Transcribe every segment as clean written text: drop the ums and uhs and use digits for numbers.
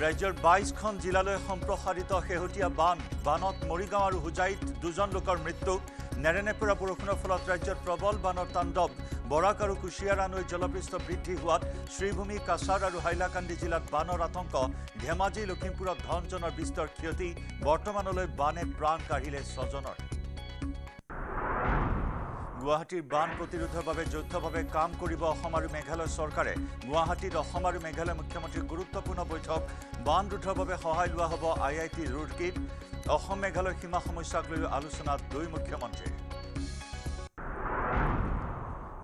ৰাজ্যৰ ২২খন জিলালৈ সম্প্ৰসাৰিত শেহতীয়া বানত মৰিগাঁও আৰু হুজাইত ২জন লোকৰ মৃত্যু নেৰেনেপেৰা বৰষুণৰ ফলত ৰাজ্যত প্ৰবল বানৰ তাণ্ডৱ বৰাক আৰু কুশিয়াৰা নৈৰ জলপৃষ্ঠ বৃদ্ধি হোৱাত শ্ৰীভূমি কাছাৰ আৰু হাইলাকান্দি জিলাত বানৰ আতংক ধেমাজি লখিমপুৰত ধনজনৰ বিস্তৰ ক্ষতি বৰ্তমানলৈ বানে প্ৰাণ কাঢ়িলে ৬জনৰ গুৱাহাটীৰ বান প্ৰতিৰোধৰ বাবে যৌথভাৱে কাম কৰিব অসম আৰু মেঘালয় চৰকাৰে গুৱাহাটীত অসম আৰু মেঘালয় মুখ্যমন্ত্ৰীৰ গুৰুত্বপূৰ্ণ বৈঠক বান ৰোধৰ বাবে সহায় লোৱা হ'ব IIT ৰুড়কীত অসম মেঘালয় সীমা সমস্যাক লৈ আলোচনাত দুই মুখ্যমন্ত্ৰীৰ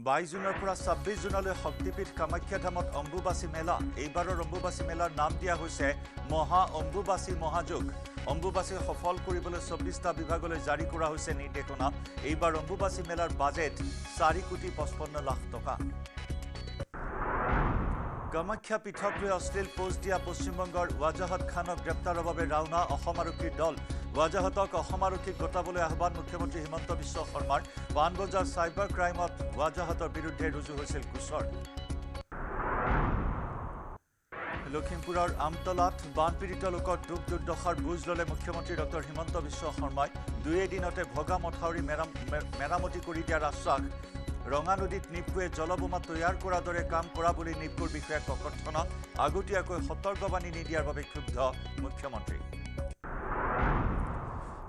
২২ জুনৰ পৰা ২৬ জুনলৈ শক্তিপীঠ কামাখ্যা ধামত অম্বুবাচী মেলা এইবাৰৰ অম্বুবাচী মেলাৰ নাম দিয়া হৈছে মহা অম্বুবাচী মহাযোগ অম্বুবাচী সফল কৰিবলৈ ২৪টা বিভাগলৈ জাৰি কৰা হৈছে নিৰ্দেশনা এইবাৰ অম্বুবাচী মেলাৰ বাজেট ৪,৫৫ লাখ টকা কামাখ্যা পীঠক লৈ অশ্লীল পোষ্ট দিয়া পশ্চিমবংগৰ ৱাজাহত খানক গ্ৰেপ্তাৰৰ বাবে ৰাওনা অসম আৰক্ষীৰ দল ৱাজাহতক অসম আৰক্ষীক গতাবলৈ আহ্বান মুখ্যমন্ত্ৰী হিমন্ত বিশ্ব শৰ্মাৰ পাণবজাৰ চাইবাৰ ক্ৰাইমত ৱাজাহতৰ বিৰুদ্ধে ৰুজু হৈছিল গোচৰ লখিমপুৰৰ আমতলাত বানপীড়িত লোকৰ দুখ দুৰ্দশাৰ বুজ ল'লে মুখ্যমন্ত্ৰী ডক্টৰ হিমন্ত বিশ্ব শৰ্মাই দুই দিনতে ভগা মথাউৰি মেৰামতি কৰি দিয়াৰ আশ্বাস ৰঙা নদীত নিপকুৱে জলবোমা তৈয়াৰ কৰাৰ দৰে কাম কৰা বুলি নিপকুৰ বিষয়াক ককৰ্থনা আগতীয়াকৈ সতৰ্কবাণী নিদিয়াৰ বাবে ক্ষুব্ধ মুখ্যমন্ত্ৰী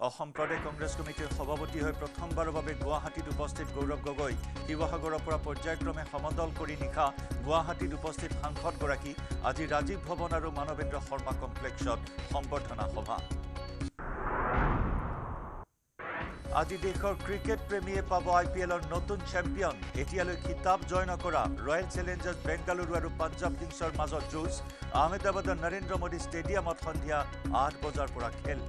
অসম প্ৰদেশ কংগ্ৰেছ কমিটিৰ সভাপতি হৈ প্ৰথমবাৰৰ বাবে গুৱাহাটীত উপস্থিত গৌৰৱ গগৈ শিৱসাগৰৰ পৰা পৰ্যায়ক্ৰমে সমদল কৰি নিশা গুৱাহাটীত উপস্থিত সাংসদগৰাকী আজি ৰাজীৱ ভৱন আৰু মানৱেন্দ্ৰ শৰ্মা কমপ্লেক্সত সম্বৰ্ধনা সভা আজি দেশৰ ক্ৰিকেট প্ৰেমীয়ে পাব IPLৰ নতুন চেম্পিয়ন এতিয়ালৈ খিতাপ জয় নকৰা ৰয়েল চেলেঞ্জাৰ্ছ বেংগালুৰু আৰু পাঞ্জাৱ কিংছৰ মাজত যুঁজ আহমেদাবাদৰ নৰেন্দ্ৰ মোদী ষ্টেডিয়ামত সন্ধিয়া ৮ বজাৰ পৰা খেল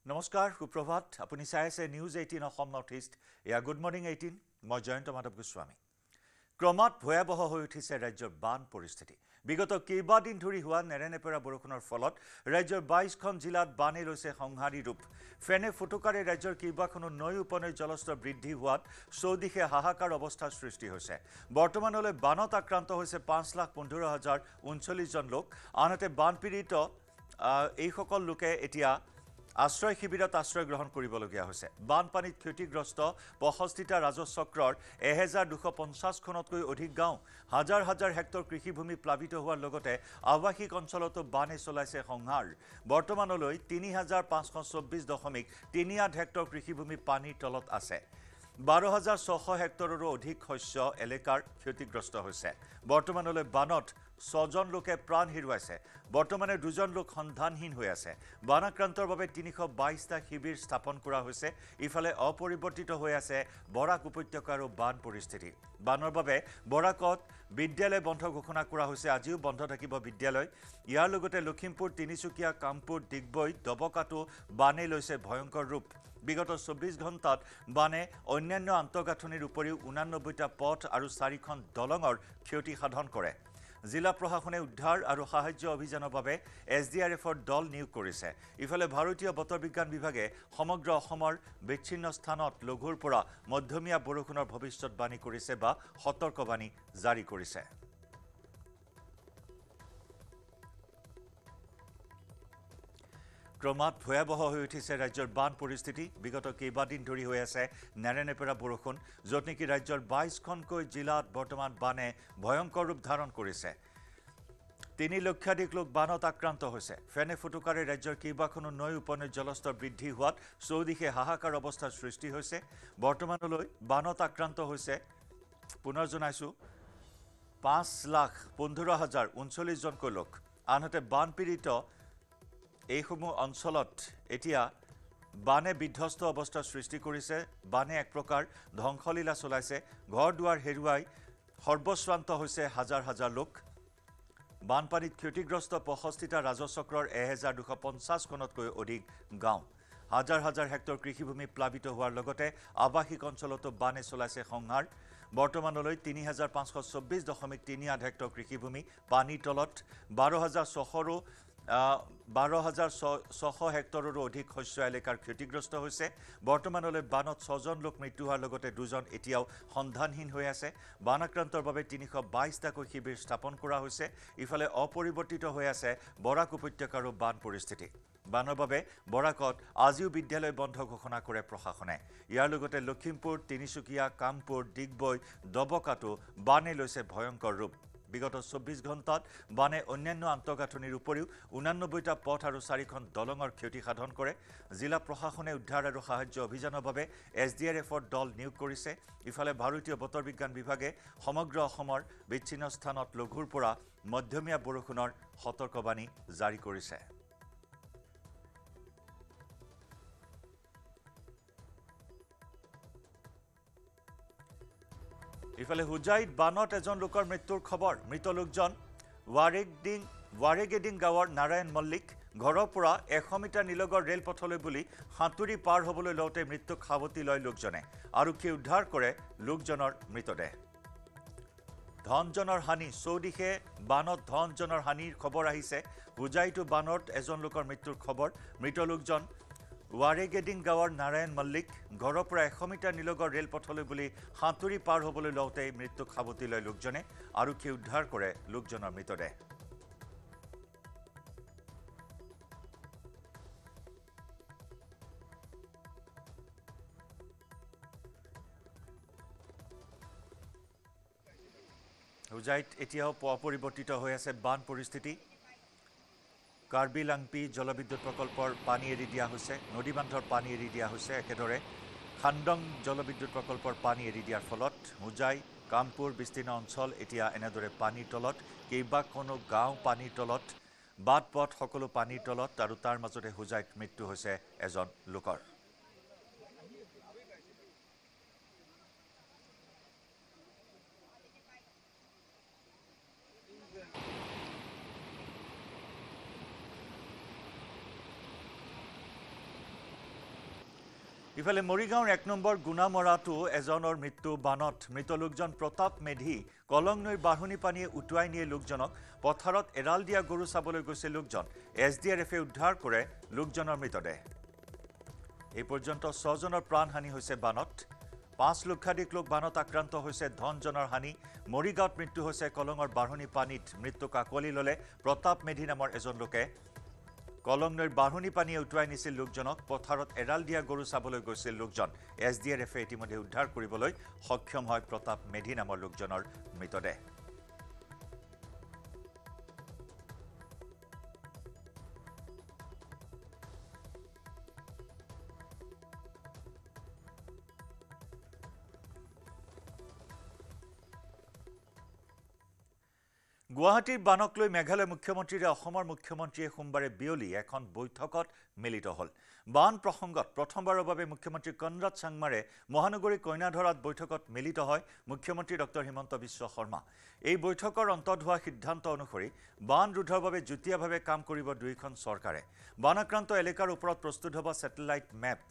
নমস্কাৰ সুপ্ৰভাত আপুনি চাই আছে নিউজ 18 অসম নৰ্থ ইষ্ট এয়া গুড মৰ্নিং 18 মই জয়ন্ত মাধৱ গোস্বামী ক্ৰমাৎ ভয়াবহ হৈ উঠিছে ৰাজ্যৰ বান পৰিস্থিতি বিগত কেইবাদিন ধৰি হোৱা নেৰেনেপেৰা বৰষুণৰ ফলত ৰাজ্যৰ ২২খন জিলাত বানে লৈছে সংহাৰী ৰূপ ফেনে ফুটুকাৰে ৰাজ্যৰ কেইবাখনো নৈ উপনৈৰ জলস্তৰ বৃদ্ধি হোৱাত চৌদিশে হাহাকাৰ অৱস্থাৰ সৃষ্টি হৈছে বৰ্তমানলৈ বানত আক্ৰান্ত হৈছে ৫,১৫,০৩৯ জন লোক আনহাতে বানপীড়িত এইসকল লোকে এতিয়া আশ্ৰয় শিবিৰত আশ্ৰয় গ্ৰহণ কৰিবলগীয়া হৈছে বানপানীত ক্ষতিগ্ৰস্ত ৬৫টা ৰাজচক্ৰৰ ১,২৫০খনতকৈ অধিক গাঁও হাজাৰ হাজাৰ হেক্টৰ কৃষিভূমি প্লাবিত হোৱাৰ লগতে আৱাসিক অঞ্চলতো বানে চলাইছে সংহাৰ বৰ্তমানলৈ ৩,৫২৪.৩৮ হেক্টৰ কৃষিভূমি পানীৰ তলত আছে ১২,৬০০ হেক্টৰৰো অধিক শস্য এলেকাৰ ক্ষতিগ্ৰস্ত হৈছে বৰ্তমানলৈ বানত ৬জন লোকে প্ৰাণ হেৰুৱাইছে বৰ্তমানে ২জন লোক সন্ধানহীন হৈ আছে বানাক্ৰান্তৰ বাবে ৩২২টা শিবিৰ স্থাপন কৰা হৈছে ইফালে অপৰিৱৰ্তিত হৈ আছে বৰাক উপত্যকা আৰু বান পৰিস্থিতি বানৰ বাবে বৰাকত বিদ্যালয় বন্ধ ঘোষণা কৰা হৈছে আজিও বন্ধ থাকিব বিদ্যালয় ইয়াৰ লগতে লখিমপুৰ তিনিচুকীয়া কামপুৰ ডিগবৈ দবকাটো বানে লৈছে ভয়ংকৰ ৰূপ বিগত ২৪ ঘণ্টাত বানে অন্যান্য আন্তঃগাঁথনিৰ উপৰিও ৮৯টা পথ আৰু ৪খন দলঙৰ ক্ষতি সাধন কৰে জিলা প্ৰশাসনে উদ্ধাৰ আৰু সাহায্য অভিযানৰ বাবে SDRFৰ দল নিয়োগ কৰিছে ইফালে ভাৰতীয় বতৰ বিজ্ঞান বিভাগে সমগ্ৰ অসমৰ বিচ্ছিন্ন স্থানত লঘুৰ পৰা মধ্যমীয়া বৰষুণৰ ভৱিষ্যতবাণী কৰিছে বা সতৰ্কবাণী জাৰি কৰিছে ক্ৰমাৎ ভয়াবহ হৈ উঠিছে ৰাজ্যৰ বান পৰিস্থিতি বিগত কেইবাদিন ধৰি হৈ আছে নেৰেনেপেৰা বৰষুণ য'ত নেকি ৰাজ্যৰ ২২খনকৈ জিলাত বৰ্তমান বানে ভয়ংকৰ ৰূপ ধাৰণ কৰিছে ৩ লক্ষাধিক লোক বানত আক্ৰান্ত হৈছে ফেনে ফুটুকাৰে ৰাজ্যৰ কেইবাখনো নৈ উপনৈৰ জলস্তৰ বৃদ্ধি হোৱাত চৌদিশে হাহাকাৰ অৱস্থাৰ সৃষ্টি হৈছে বৰ্তমানলৈ বানত আক্ৰান্ত হৈছে পুনৰ জনাইছোঁ ৫,১৫,০৩৯ জনকৈ লোক আনহাতে বানপীড়িত এইসমূহ অঞ্চলত এতিয়া বানে বিধ্বস্ত অৱস্থাৰ সৃষ্টি কৰিছে বানে এক প্ৰকাৰ ধ্বংসলীলা চলাইছে ঘৰ দুৱাৰ হেৰুৱাই সৰ্বশ্ৰান্ত হৈছে হাজাৰ হাজাৰ লোক বানপানীত ক্ষতিগ্ৰস্ত ৬৫টা ৰাজচক্ৰৰ ১,২৫০খনতকৈ অধিক গাঁও হাজাৰ হাজাৰ হেক্টৰ কৃষিভূমি প্লাবিত হোৱাৰ লগতে আৱাসিক অঞ্চলতো বানে চলাইছে সংহাৰ বৰ্তমানলৈ ৩,৫২৪.৩৮ হেক্টৰ কৃষিভূমি পানীৰ তলত 12,600 হেক্টৰৰো অধিক শস্য এলেকাৰ ক্ষতিগ্ৰস্ত হৈছে। বৰ্তমানলৈ বানত 6জন লোক মৃত্যু হোৱাৰ লগতে 2জন এতিয়াও সন্ধানহীন হৈ আছে। বান আক্ৰান্তৰ বাবে 322টাকৈ শিবিৰ স্থাপন কৰা হৈছে। ইফালে অপৰিৱৰ্তিত হৈ আছে বৰাক উপত্যকাৰো বান পৰিস্থিতি। বানৰ বাবে বৰাকত আজিও বিদ্যালয় বন্ধ ঘোষণা কৰে প্ৰশাসনে। ইয়াৰ লগতে লখিমপুৰ, তিনিচুকীয়া, কামপুৰ, ডিগবৈ, দবকাতো বানে লৈছে ভয়ংকৰ ৰূপ। বিগত 24 ঘণ্টাত বানে অন্যান্য আন্তঃগাঁথনিৰ উপৰিও 89টা পথ আৰু 4খন দলঙৰ ক্ষতি সাধন কৰে। জিলা প্ৰশাসনে উদ্ধাৰ আৰু সাহায্য অভিযানৰ বাবে SDRFৰ দল নিয়োগ কৰিছে। ইফালে ভাৰতীয় বতৰ বিজ্ঞান বিভাগে সমগ্ৰ অসমৰ বিচ্ছিন্ন স্থানত লঘুৰ পৰা মধ্যমীয়া বৰষুণৰ সতৰ্কবাণী জাৰি কৰিছে। ইফালে হুজাইত বানত এজন লোকৰ মৃত্যুৰ খবৰ। মৃত লোকজন ৱাৰেগেডিং গাঁৱৰ নাৰায়ণ মল্লিক। ঘৰৰ পৰা 100 মিটাৰ নিলগৰ ৰেলপথলৈ বুলি সাঁতুৰি পাৰ হ'বলৈ লওঁতে মৃত্যুক সাৱটি লয় লোকজনে। আৰক্ষীয়ে উদ্ধাৰ কৰে লোকজনৰ মৃতদেহ। ধনজনৰ হানি। চৌদিশে বানত ধনজনৰ হানিৰ খবৰ আহিছে। হুজাইতো বানত এজন লোকৰ মৃত্যুৰ খবৰ। মৃত লোকজন ৱাৰেগেডিং গাঁৱৰ নাৰায়ণ মল্লিক। ঘৰৰ পৰা 100 মিটাৰ নিলগৰ ৰেলপথলৈ বুলি সাঁতুৰি পাৰ হ'বলৈ লওঁতেই মৃত্যুক সাৱটি লয় লোকজনে। আৰক্ষীয়ে উদ্ধাৰ কৰে লোকজনৰ মৃতদেহ। হুজাইত এতিয়াও অপৰিৱৰ্তিত হৈ আছে বান পৰিস্থিতি। কাৰ্বি লাংপি জলবিদ্যুৎ প্ৰকল্পৰ পানী এৰি দিয়া হৈছে। নদী বান্ধৰ পানী এৰি দিয়া হৈছে। একেদৰে খান্দং জলবিদ্যুৎ প্ৰকল্পৰ পানী এৰি দিয়াৰ ফলত হুজাই, কামপুৰ বিস্তীৰ্ণ অঞ্চল এতিয়া এনেদৰে পানীৰ তলত। কেইবাখনো গাঁও পানীৰ তলত, বাট পথ সকলো পানীৰ তলত আৰু তাৰ মাজতে হুজাইত মৃত্যু হৈছে এজন লোকৰ। ইফালে মৰিগাঁৱৰ 1 নম্বৰ গুণামৰাটো এজনৰ মৃত্যু বানত। মৃত লোকজন প্ৰতাপ মেধি। কলং নৈৰ বাঢ়নী পানীয়ে উটুৱাই নিয়ে লোকজনক। পথাৰত এৰাল দিয়া গৰু চাবলৈ গৈছে লোকজন। SDRFে উদ্ধাৰ কৰে লোকজনৰ মৃতদেহ। এই পৰ্যন্ত 6জনৰ প্ৰাণহানি হৈছে বানত। 5 লক্ষাধিক লোক বানত আক্ৰান্ত হৈছে। ধনজনৰ হানি। মৰিগাঁৱত মৃত্যু হৈছে কলঙৰ বাঢ়নী পানীত। মৃত্যুক আঁকোৱালি ল'লে প্ৰতাপ মেধি নামৰ এজন লোকে। কলং নৈৰ বাঢ়নী পানীয়ে উটুৱাই নিছিল লোকজনক। পথাৰত এৰাল দিয়া গৰু চাবলৈ গৈছিল লোকজন। SDRFে ইতিমধ্যে উদ্ধাৰ কৰিবলৈ সক্ষম হয় প্ৰতাপ মেধি নামৰ লোকজনৰ মৃতদেহ। গুৱাহাটীৰ বানক লৈ মেঘালয় মুখ্যমন্ত্ৰীৰে অসমৰ মুখ্যমন্ত্ৰীয়ে সোমবাৰে বিয়লি এখন বৈঠকত মিলিত হ'ল। বান প্ৰসংগত প্ৰথমবাৰৰ বাবে মুখ্যমন্ত্ৰী কনৰাড চাংমাৰে মহানগৰী কইনাধৰাত বৈঠকত মিলিত হয় মুখ্যমন্ত্ৰী ডক্টৰ হিমন্ত বিশ্ব শৰ্মা। এই বৈঠকৰ অন্তত হোৱা সিদ্ধান্ত অনুসৰি বান ৰোধৰ বাবে যুটীয়াভাৱে কাম কৰিব দুয়োখন চৰকাৰে। বান আক্ৰান্ত এলেকাৰ ওপৰত প্ৰস্তুত হ'ব ছেটেলাইট মেপ।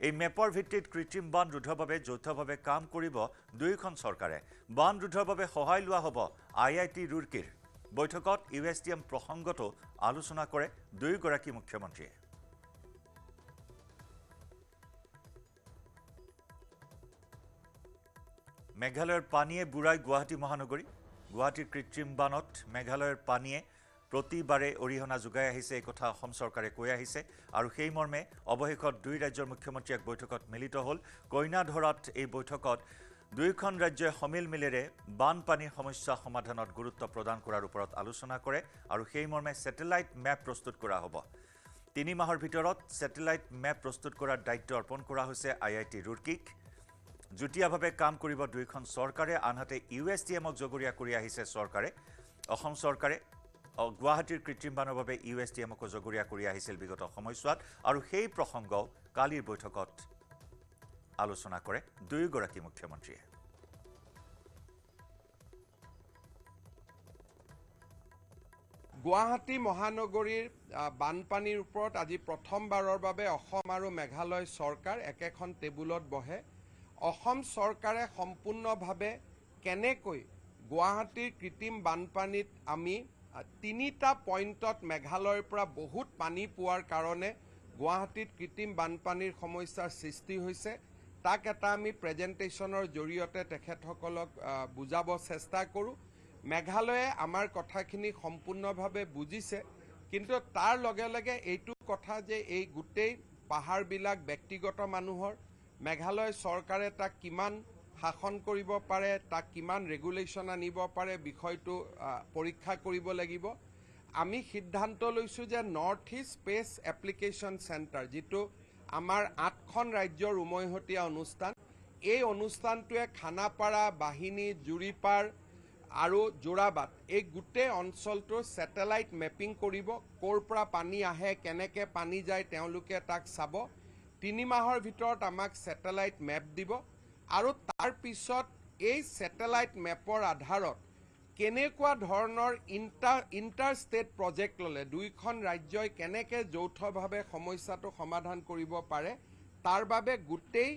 এই মেপৰ ভিত্তিত কৃত্ৰিম বান ৰোধৰ বাবে যৌথভাৱে কাম কৰিব দুয়োখন চৰকাৰে। বান ৰোধৰ বাবে সহায় লোৱা হ'ব IIT ৰুৰকীৰ। বৈঠকত USTM প্ৰসংগতো আলোচনা কৰে দুয়োগৰাকী মুখ্যমন্ত্ৰীয়ে। মেঘালয়ৰ পানীয়ে বুঢ়াই গুৱাহাটী মহানগৰী। গুৱাহাটীৰ কৃত্ৰিম বানত মেঘালয়ৰ পানীয়ে প্ৰতিবাৰে অৰিহণা যোগাই আহিছে, এই কথা অসম চৰকাৰে কৈ আহিছে। আৰু সেই মৰ্মে অৱশেষত দুই ৰাজ্যৰ মুখ্যমন্ত্ৰী এক বৈঠকত মিলিত হ'ল। কইনাধৰাত এই বৈঠকত দুয়োখন ৰাজ্যই সমিল মিলেৰে বানপানীৰ সমস্যা সমাধানত গুৰুত্ব প্ৰদান কৰাৰ ওপৰত আলোচনা কৰে আৰু সেই মৰ্মে ছেটেলাইট মেপ প্ৰস্তুত কৰা হ'ব। 3 মাহৰ ভিতৰত ছেটেলাইট মেপ প্ৰস্তুত কৰাৰ দায়িত্ব অৰ্পণ কৰা হৈছে IIT ৰুৰকীক। যুটীয়াভাৱে কাম কৰিব দুয়োখন চৰকাৰে। আনহাতে USTMক জগৰীয়া কৰি আহিছে চৰকাৰে। অসম চৰকাৰে গুৱাহাটীৰ কৃত্ৰিম বানৰ বাবে USTMকো জগৰীয়া কৰি আহিছিল বিগত সময়ছোৱাত আৰু সেই প্ৰসংগও কালিৰ বৈঠকত আলোচনা কৰে দুয়োগৰাকী মুখ্যমন্ত্ৰীয়ে। গুৱাহাটী মহানগৰীৰ বানপানীৰ ওপৰত আজি প্ৰথমবাৰৰ বাবে অসম আৰু মেঘালয় চৰকাৰ একেখন টেবুলত বহে অসম চৰকাৰে সম্পূৰ্ণভাৱে কেনেকৈ গুৱাহাটীৰ কৃত্ৰিম বানপানীত আমি 3টা পইণ্টত মেঘালয়ৰ পৰা বহুত পানী পোৱাৰ কাৰণে গুৱাহাটীত কৃত্ৰিম বানপানীৰ সমস্যাৰ সৃষ্টি হৈছে তাক এটা আমি প্ৰেজেণ্টেশ্যনৰ জৰিয়তে তেখেতসকলক বুজাব চেষ্টা কৰোঁ। মেঘালয়ে আমাৰ কথাখিনি সম্পূৰ্ণভাৱে বুজিছে, কিন্তু তাৰ লগে লগে এইটো কথা যে এই গোটেই পাহাৰবিলাক ব্যক্তিগত মানুহৰ, মেঘালয় চৰকাৰে তাক কিমান শাসন কৰিব পাৰে, তাক কিমান ৰেগুলেশ্যন আনিব পাৰে, বিষয়টো পৰীক্ষা কৰিব লাগিব। আমি সিদ্ধান্ত লৈছোঁ যে north east space application centre, যিটো আমাৰ 8খন ৰাজ্যৰ উমৈহতীয়া অনুষ্ঠান, এই অনুষ্ঠানটোৱে খানাপাৰা, বাহিনী, জুৰিপাৰ আৰু জোৰাবাট এই গোটেই অঞ্চলটোৰ ছেটেলাইট মেপিং কৰিব। ক'ৰ পৰা পানী আহে, কেনেকৈ পানী যায়, তেওঁলোকে তাক চাব। 3 মাহৰ ভিতৰত আমাক ছেটেলাইট মেপ দিব আৰু তাৰ পিছত এই ছেটেলাইট মেপৰ আধাৰত কেনেকুৱা ধৰণৰ ইণ্টাৰ ষ্টেট প্ৰজেক্ট ল'লে দুইখন ৰাজ্যই কেনেকৈ যৌথভাৱে সমস্যাটো সমাধান কৰিব পাৰে, তাৰ বাবে গোটেই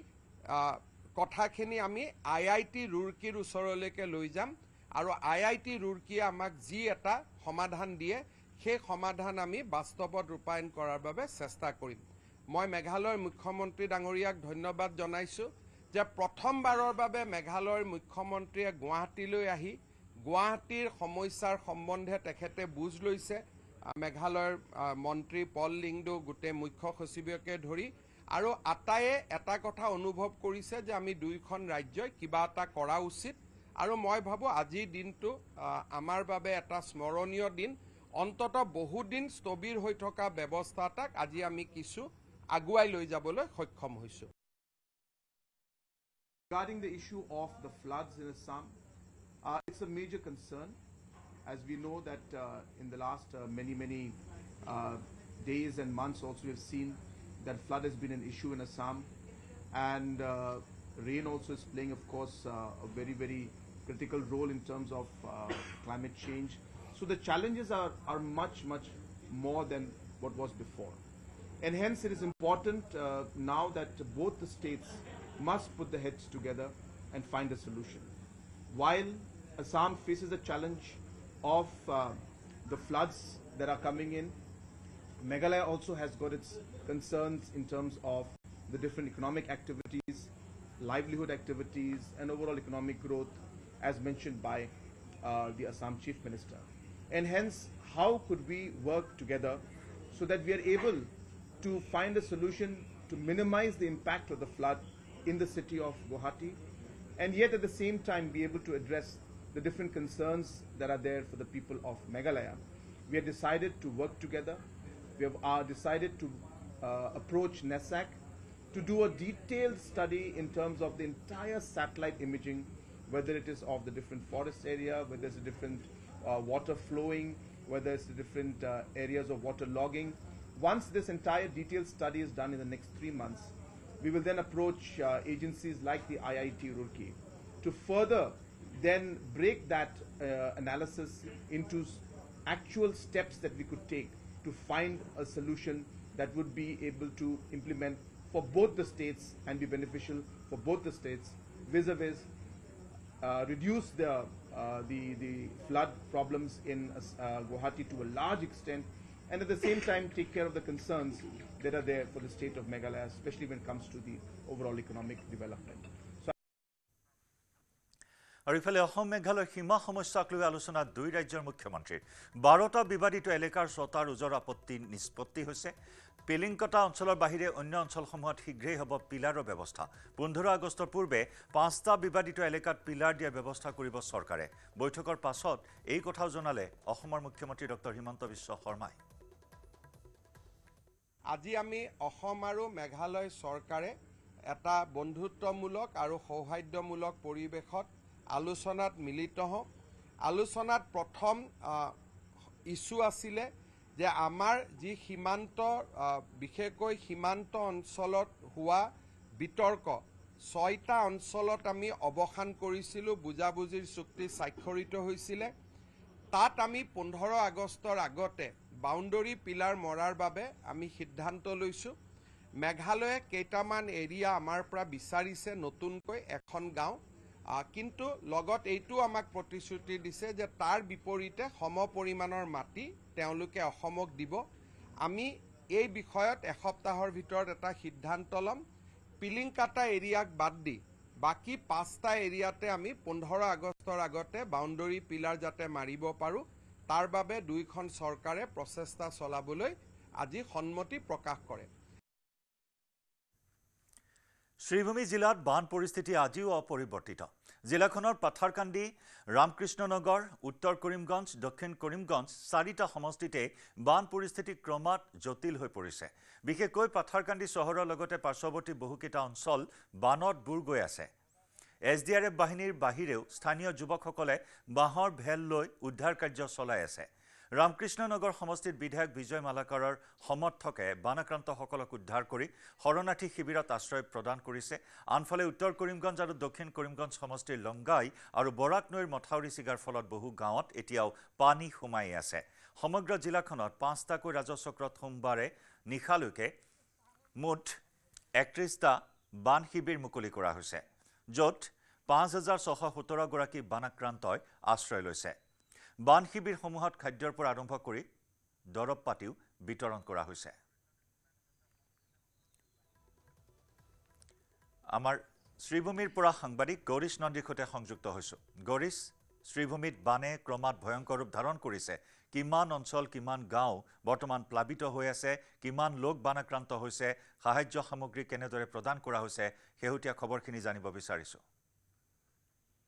কথাখিনি আমি IIT ৰুৰকীৰ ওচৰলৈকে লৈ যাম আৰু IIT ৰুৰকীয়ে আমাক যি এটা সমাধান দিয়ে সেই সমাধান আমি বাস্তৱত ৰূপায়ণ কৰাৰ বাবে চেষ্টা কৰিম। মই মেঘালয়ৰ মুখ্যমন্ত্ৰী ডাঙৰীয়াক ধন্যবাদ জনাইছোঁ যে প্ৰথমবাৰৰ বাবে মেঘালয়ৰ মুখ্যমন্ত্ৰীয়ে গুৱাহাটীলৈ আহি গুৱাহাটীৰ সমস্যাৰ সম্বন্ধে তেখেতে বুজ লৈছে। মেঘালয়ৰ মন্ত্ৰী পল লিংডো, গোটেই মুখ্য সচিবকে ধৰি, আৰু আটায়ে এটা কথা অনুভৱ কৰিছে যে আমি দুইখন ৰাজ্যই কিবা এটা কৰা উচিত। আৰু মই ভাবোঁ আজিৰ দিনটো আমাৰ বাবে এটা স্মৰণীয় দিন। অন্তত বহুদিন স্থবিৰ হৈ থকা ব্যৱস্থা এটাক আজি আমি কিছু আগুৱাই লৈ যাবলৈ সক্ষম হৈছোঁ। Regarding the issue of the floods in Assam, it's a major concern, as we know that in the last many days and months also we have seen that flood has been an issue in Assam, and rain also is playing, of course, a very critical role in terms of climate change. So the challenges are much more than what was before, and hence it is important now that both the states must put their heads together and find a solution. While Assam faces the challenge of the floods that are coming in, Meghalaya also has got its concerns in terms of the different economic activities, livelihood activities, and overall economic growth, as mentioned by the Assam Chief Minister. And hence, how could we work together so that we are able to find a solution to minimize the impact of the flood in the city of Guwahati, and yet at the same time be able to address the different concerns that are there for the people of Meghalaya. We have decided to work together. We have decided to approach NESAC to do a detailed study in terms of the entire satellite imaging, whether it is of the different forest area, whether it's a different water flowing, whether it's the different areas of water logging. Once this entire detailed study is done in the next 3 months, we will then approach agencies like the IIT Roorkee to further then break that analysis into actual steps that we could take to find a solution that would be able to implement for both the states and be beneficial for both the states, vis-a-vis reduce the flood problems in Guwahati to a large extent, and at the same time take care of the concerns that are there for the state of Meghalaya, especially when it comes to the overall economic development. আৰু ইফালে অসম মেঘালয় সীমা সমস্যাক লৈ আলোচনা দুই ৰাজ্যৰ মুখ্যমন্ত্ৰীৰ 12টা বিবাদিত এলেকাৰ 6টাৰ ওজৰ আপত্তি নিষ্পত্তি হৈছে। পিলিংকটা অঞ্চলৰ বাহিৰে অন্য অঞ্চলসমূহত শীঘ্ৰেই হ'ব পিলাৰৰ ব্যৱস্থা। 15 আগষ্টৰ পূৰ্বে 5টা বিবাদিত এলেকাত পিলাৰ দিয়াৰ ব্যৱস্থা কৰিব চৰকাৰে। বৈঠকৰ পাছত এই কথাও জনালে অসমৰ মুখ্যমন্ত্ৰী ডক্টৰ হিমন্ত বিশ্ব শৰ্মাই। আজি আমি অসম আৰু মেঘালয় চৰকাৰে এটা বন্ধুত্বমূলক আৰু সৌহাৰ্দ্যমূলক পৰিৱেশত আলোচনাত মিলিত হওঁ। আলোচনাত প্ৰথম ইছ্যু আছিলে যে আমাৰ যি সীমান্ত, বিশেষকৈ সীমান্ত অঞ্চলত হোৱা বিতৰ্ক 6টা অঞ্চলত আমি অৱসান কৰিছিলোঁ, বুজাবুজিৰ চুক্তি স্বাক্ষৰিত হৈছিলে। তাত আমি 15 আগষ্টৰ আগতে বাউণ্ডৰী পিলাৰ মৰাৰ বাবে আমি সিদ্ধান্ত লৈছোঁ মেঘালয়ে কেইটামান এৰিয়া আমাৰ পৰা বিচাৰিছে নতুনকৈ এখন গাঁও, কিন্তু লগত এইটো আমাক প্ৰতিশ্ৰুতি দিছে যে তাৰ বিপৰীতে সম পৰিমাণৰ মাটি তেওঁলোকে অসমক দিব। আমি এই বিষয়ত এসপ্তাহৰ ভিতৰত এটা সিদ্ধান্ত ল'ম। পিলিংকাটা এৰিয়াক বাদ দি বাকী 5টা এৰিয়াতে আমি 15 আগষ্টৰ আগতে বাউণ্ডৰী পিলাৰ যাতে মাৰিব পাৰোঁ, তাৰ বাবে দুইখন চৰকাৰে প্ৰচেষ্টা চলাবলৈ আজি সন্মতি প্ৰকাশ কৰে। শ্ৰীভূমি জিলাত বান পৰিস্থিতি আজিও অপৰিৱৰ্তিত। জিলাখনৰ পাথাৰকান্দি, ৰামকৃষ্ণনগৰ, উত্তৰ কৰিমগঞ্জ, দক্ষিণ কৰিমগঞ্জ 4টা সমষ্টিতে বান পৰিস্থিতি ক্ৰমাৎ জটিল হৈ পৰিছে। বিশেষকৈ পাথাৰকান্দি চহৰৰ লগতে পাৰ্শ্বৱৰ্তী বহুকেইটা অঞ্চল বানত বুৰ গৈ আছে। SDRF বাহিনীৰ বাহিৰেও স্থানীয় যুৱকসকলে বাঁহৰ ভেল লৈ উদ্ধাৰ কাৰ্য চলাই আছে। ৰামকৃষ্ণনগৰ সমষ্টিত বিধায়ক বিজয় মালাকাৰৰ সমৰ্থকে বানাক্ৰান্তসকলক উদ্ধাৰ কৰি শৰণাৰ্থী শিবিৰত আশ্ৰয় প্ৰদান কৰিছে। আনফালে উত্তৰ কৰিমগঞ্জ আৰু দক্ষিণ কৰিমগঞ্জ সমষ্টিৰ লংগাই আৰু বৰাক নৈৰ মথাউৰি ছিগাৰ ফলত বহু গাঁৱত এতিয়াও পানী সোমাই আছে। সমগ্ৰ জিলাখনত 5টাকৈ ৰাজচক্ৰত সোমবাৰে নিশালৈকে মুঠ 31টা বান শিবিৰ মুকলি কৰা হৈছে, য'ত 5617 গৰাকী বানাক্ৰান্তই আশ্ৰয় লৈছে। বান শিবিৰসমূহত খাদ্যৰ পৰা আৰম্ভ কৰি দৰৱ পাতিও বিতৰণ কৰা হৈছে। আমাৰ শ্ৰীভূমিৰ পৰা সাংবাদিক গৌৰীশ নন্দীৰ সৈতে সংযুক্ত হৈছোঁ। গৌৰীশ, শ্ৰীভূমিত বানে ক্ৰমাৎ ভয়ংকৰ ৰূপ ধাৰণ কৰিছে। কিমান অঞ্চল, কিমান গাঁও বৰ্তমান প্লাবিত হৈ আছে, কিমান লোক বানাক্ৰান্ত হৈছে, সাহায্য সামগ্ৰী কেনেদৰে প্ৰদান কৰা হৈছে, শেহতীয়া খবৰখিনি জানিব বিচাৰিছোঁ।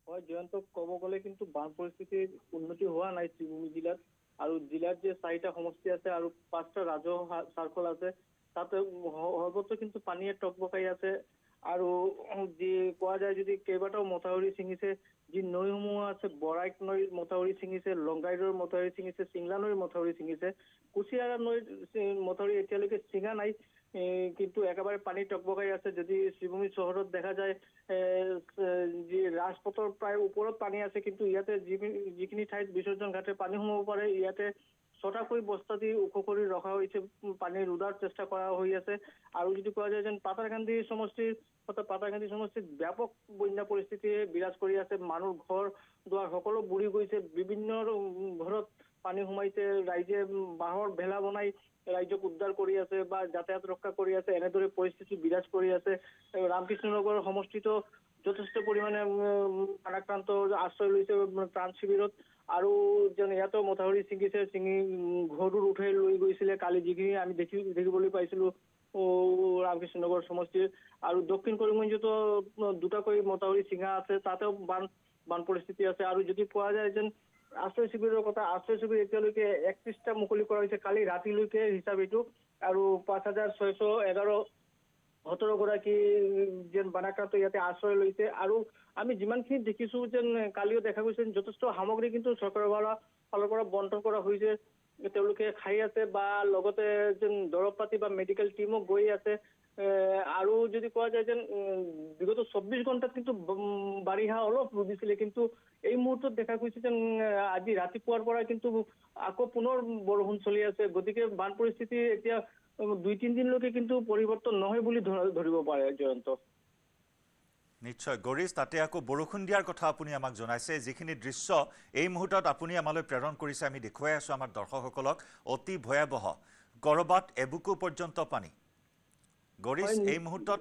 হয় জয়ন্ত, ক'ব গ'লে কিন্তু বান পৰিস্থিতিৰ উন্নতি হোৱা নাই শ্ৰীভূমি জিলাত। আৰু জিলাত যে 4টা সমষ্টি আছে আৰু 5টা ৰাজহ চাৰ্কল আছে, তাতে সৰ্বত্ৰ কিন্তু পানীয়ে টকবকাই আছে। আৰু যি কোৱা যায়, যদি কেইবাটাও মথাউৰি ছিঙিছে, যি নৈসমূহ আছে, বৰাইক নৈৰ মথাউৰি ছিঙিছে, লংগাই নৈৰ মথাউৰি ছিঙিছে, চিংলা নৈৰ মথাউৰি ছিঙিছে, কুচিয়াৰা নৈৰ মথাউৰি এতিয়ালৈকে ছিঙা নাই, কিন্তু একেবাৰে পানী টকবকাই আছে। যদি শ্ৰীভূমি চহৰত দেখা যায়, যি ৰাজপথৰ প্ৰায় ওপৰত পানী আছে, কিন্তু ইয়াতে যিখিনি ঠাইত বিসৰ্জন ঘাটে পানী সোমাব পাৰে, ইয়াতে 6টাকৈ বস্তা দি ওখ কৰি ৰখা হৈছে, পানী ৰোধাৰ চেষ্টা কৰা হৈ আছে। আৰু যদি কোৱা যায় যেন পাথাৰকান্দি সমষ্টিত ব্যাপক বন্যা পৰিস্থিতি বিৰাজ কৰি আছে। মানুহ ঘৰ দুৱাৰ সকলো বুৰি গৈছে, বিভিন্ন ঘৰত পানী সোমাইছে। ৰাইজে বাঁহৰ ভেলা বনাই ৰাইজক উদ্ধাৰ কৰি আছে বা যাতায়াত ৰক্ষা কৰি আছে, এনেদৰে পৰিস্থিতি বিৰাজ কৰি আছে। ৰামকৃষ্ণনগৰ সমষ্টিতো যথেষ্ট পৰিমাণে বানাক্ৰান্ত আশ্ৰয় লৈছে ত্ৰাণ শিবিৰত। আৰু যেন ইয়াতো মথাউৰি ছিঙি ঘৰবোৰ উঠাই লৈ গৈছিলে কালি, যিখিনি আমি দেখিবলৈ পাইছিলোঁ ৰামকৃষ্ণনগৰ সমষ্টিৰ। আৰু দক্ষিণ কৰিমগঞ্জতো 2টাকৈ মথাউৰি ছিঙা আছে, তাতেও বান পৰিস্থিতি আছে। আৰু যদি কোৱা যায় যেন আশ্ৰয় শিবিৰৰ কথা, আশ্ৰয় শিবিৰ এতিয়ালৈকে 31টা মুকলি কৰা হৈছে কালি ৰাতিলৈকে হিচাপ এইটো। আৰু 5611 গৰাকী যেন বানাক্ৰান্ত ইয়াতে আশ্ৰয় লৈছে। আৰু আমি যিমানখিনি দেখিছোঁ যেন কালিও দেখা গৈছে যথেষ্ট সামগ্ৰী কিন্তু চৰকাৰৰ ফালৰ পৰা বণ্টন কৰা হৈছে, তেওঁলোকে খাই আছে বা লগতে যেন দৰৱ পাতি বা মেডিকেল টিমো গৈ আছে। আৰু যদি কোৱা যায় যেন বিগত 24 ঘণ্টাত কিন্তু বাৰিষা অলপ ৰুদিছিলে, কিন্তু এই মুহূৰ্তত দেখা গৈছে যেন আজি ৰাতিপুৱাৰ পৰা কিন্তু আকৌ পুনৰ বৰষুণ চলি আছে। গতিকে বান পৰিস্থিতি এতিয়া 2-3 দিনলৈকে কিন্তু পৰিৱৰ্তন নহয় বুলি ধৰিব পাৰে জয়ন্ত। নিশ্চয় গৌৰীশ, তাতে আকৌ বৰষুণ দিয়াৰ কথা আপুনি আমাক জনাইছে। যিখিনি দৃশ্য এই মুহূৰ্তত আপুনি আমালৈ প্ৰেৰণ কৰিছে, আমি দেখুৱাই আছোঁ আমাৰ দৰ্শকসকলক, অতি ভয়াৱহ। ক'ৰবাত এবুকু পৰ্যন্ত পানী। গৌৰীশ, এই মুহূৰ্তত